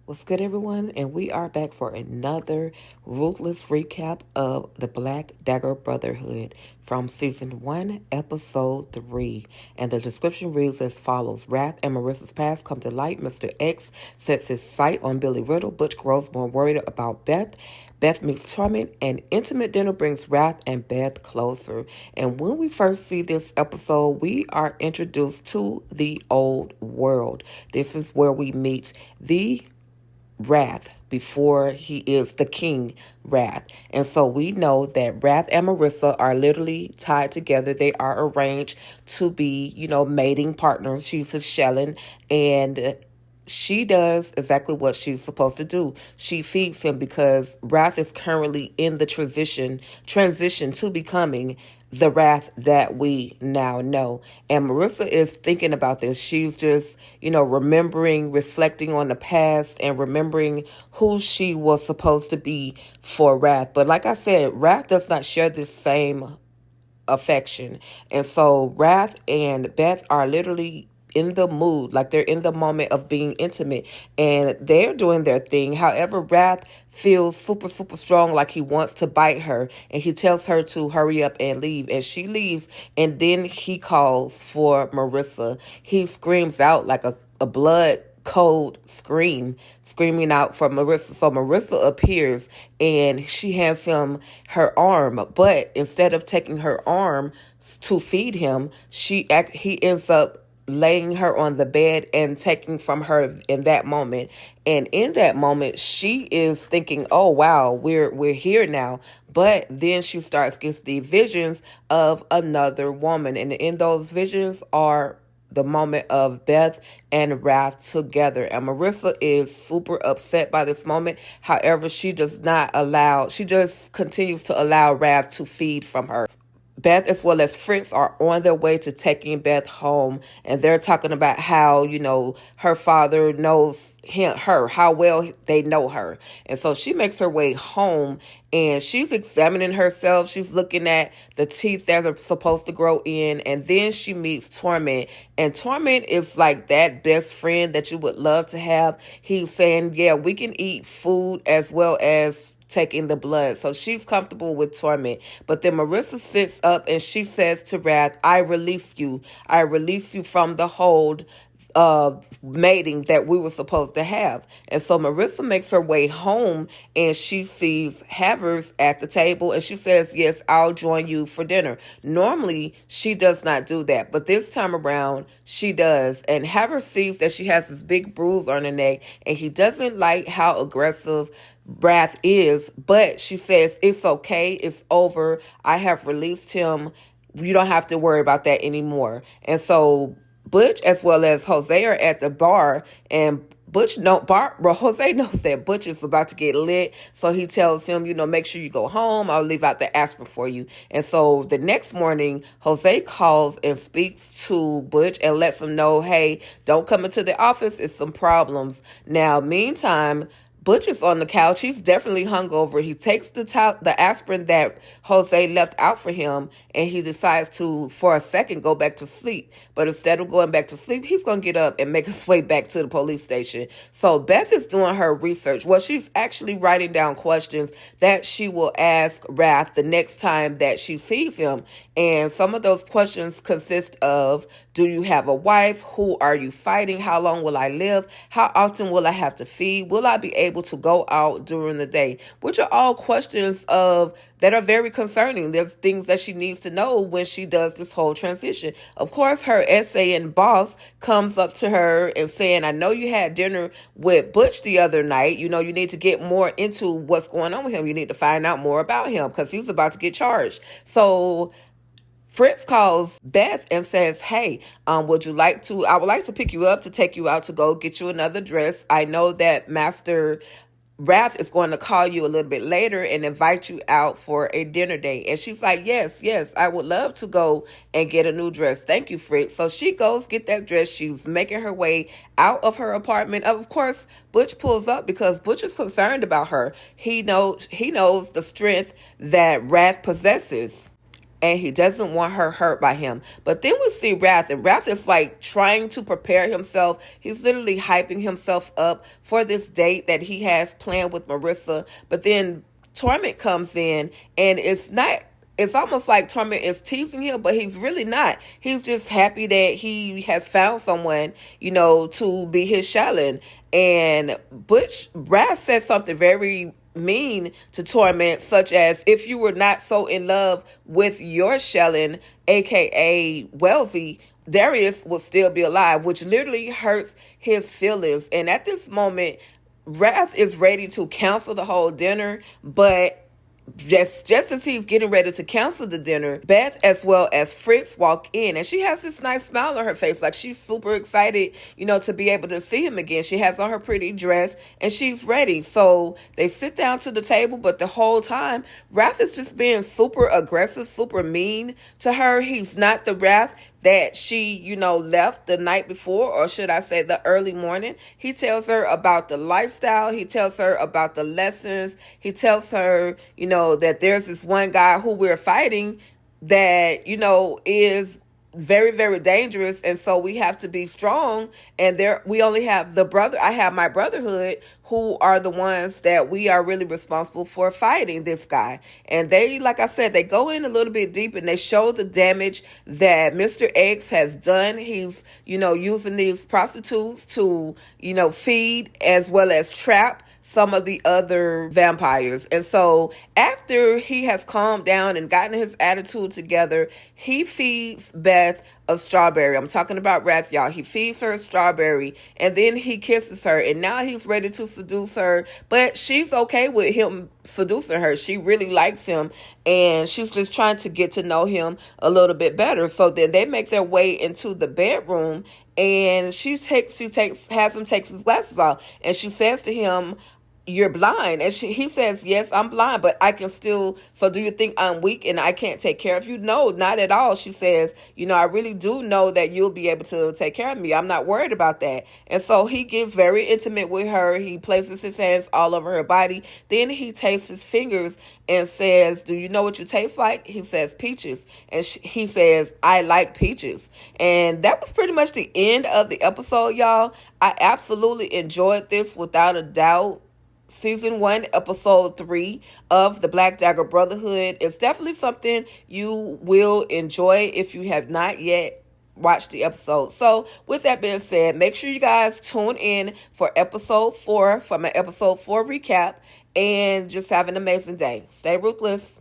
What's good, everyone? And we are back for another ruthless recap of the Black Dagger Brotherhood from Season 1, Episode 3. And the description reads as follows. Wrath and Marissa's past come to light. Mr. X sets his sight on Billy Riddle. Butch grows more worried about Beth. Beth meets Torment. An intimate dinner brings Wrath and Beth closer. And when we first see this episode, we are introduced to the old world. This is where we meet the Wrath before he is the King Wrath. And so we know that Wrath and Marissa are literally tied together. They are arranged to be, mating partners. She's his Shellin, and she does exactly what she's supposed to do. She feeds him because Wrath is currently in the transition to becoming the Wrath that we now know. And Marissa is thinking about this. She's just, remembering, reflecting on the past and remembering who she was supposed to be for Wrath. But like I said, Wrath does not share this same affection. And so Wrath and Beth are literally in the mood, like they're in the moment of being intimate, and they're doing their thing. However, Wrath feels super, super strong, like he wants to bite her, and he tells her to hurry up and leave, and she leaves, and then he calls for Marissa. He screams out like a blood cold screaming out for Marissa. So Marissa appears and she hands him her arm, but instead of taking her arm to feed him, he ends up laying her on the bed and taking from her in that moment. And in that moment, she is thinking, oh, wow, we're here now. But then she starts gets the visions of another woman. And in those visions are the moment of Beth and Wrath together. And Marissa is super upset by this moment. However, she just continues to allow Wrath to feed from her. Beth as well as Fritz are on their way to taking Beth home, and they're talking about how, her father knows her, how well they know her. And so she makes her way home and she's examining herself. She's looking at the teeth that are supposed to grow in, and then she meets Torment. And Torment is like that best friend that you would love to have. He's saying, yeah, we can eat food as well as taking the blood. So she's comfortable with Torment. But then Marissa sits up and she says to Wrath, I release you. I release you from the hold mating that we were supposed to have. And so Marissa makes her way home and she sees Havers at the table and she says, yes, I'll join you for dinner. Normally she does not do that, but this time around she does. And Havers sees that she has this big bruise on her neck and he doesn't like how aggressive Wrath is, but she says, it's okay, it's over, I have released him, you don't have to worry about that anymore. And so Butch as well as Jose are at the bar, and Jose knows that Butch is about to get lit, so he tells him, make sure you go home, I'll leave out the aspirin for you. And so the next morning, Jose calls and speaks to Butch and lets him know, hey, don't come into the office, it's some problems. Now, meantime, Butch is on the couch. He's definitely hungover. He takes the aspirin that Jose left out for him, and he decides to, for a second, go back to sleep. But instead of going back to sleep, he's going to get up and make his way back to the police station. So Beth is doing her research. Well, she's actually writing down questions that she will ask Wrath the next time that she sees him. And some of those questions consist of, do you have a wife? Who are you fighting? How long will I live? How often will I have to feed? Will I be able to go out during the day? Which are all questions that are very concerning. There's things that she needs to know when she does this whole transition. Of course, her essay and boss comes up to her and saying, I know you had dinner with Butch the other night. You need to get more into what's going on with him. You need to find out more about him because he's about to get charged. So Fritz calls Beth and says, hey, I would like to pick you up to take you out to go get you another dress. I know that Master Wrath is going to call you a little bit later and invite you out for a dinner date. And she's like, yes, I would love to go and get a new dress. Thank you, Fritz. So she goes get that dress. She's making her way out of her apartment. Of course, Butch pulls up because Butch is concerned about her. He knows the strength that Wrath possesses. and he doesn't want her hurt by him. But then we see Wrath, and Wrath is like trying to prepare himself. He's literally hyping himself up for this date that he has planned with Marissa. But then Torment comes in, and it's almost like Torment is teasing him, but he's really not. He's just happy that he has found someone, to be his Shellin. And Butch Brass said something very mean to Torment, such as, if you were not so in love with your Shellin, aka Wellesley, Darius would still be alive, which literally hurts his feelings. And at this moment, Wrath is ready to cancel the whole dinner, but just as he's getting ready to cancel the dinner, Beth as well as Fritz walk in, and she has this nice smile on her face, like she's super excited, to be able to see him again. She has on her pretty dress and she's ready. So they sit down to the table, but the whole time, Wrath is just being super aggressive, super mean to her. He's not the Wrath that she, left the night before, or should I say the early morning. He tells her about the lifestyle. He tells her about the lessons. He tells her, that there's this one guy who we're fighting that, is very, very dangerous. And so we have to be strong. And we only have I have my brotherhood, who are the ones that we are really responsible for fighting this guy. And they, like I said, they go in a little bit deep and they show the damage that Mr. X has done. He's, using these prostitutes to, feed as well as trap some of the other vampires. And so after he has calmed down and gotten his attitude together, he feeds Beth a strawberry. I'm talking about Wrath, y'all. He feeds her a strawberry, and then he kisses her, and now he's ready to seduce her, but she's okay with him seducing her. She really likes him, and she's just trying to get to know him a little bit better. So then they make their way into the bedroom, and has him take his glasses off, and she says to him, "You're blind." And he says, "Yes, I'm blind, but I can still, so do you think I'm weak and I can't take care of you?" "No, not at all." She says, "I really do know that you'll be able to take care of me. I'm not worried about that." And so he gets very intimate with her. He places his hands all over her body. Then he tastes his fingers and says, "Do you know what you taste like?" He says, "Peaches." And he says, "I like peaches." And that was pretty much the end of the episode, y'all. I absolutely enjoyed this without a doubt. Season 1, episode 3 of the Black Dagger Brotherhood is definitely something you will enjoy if you have not yet watched the episode. So with that being said, make sure you guys tune in for episode 4 for my episode 4 recap, and just have an amazing day. Stay ruthless.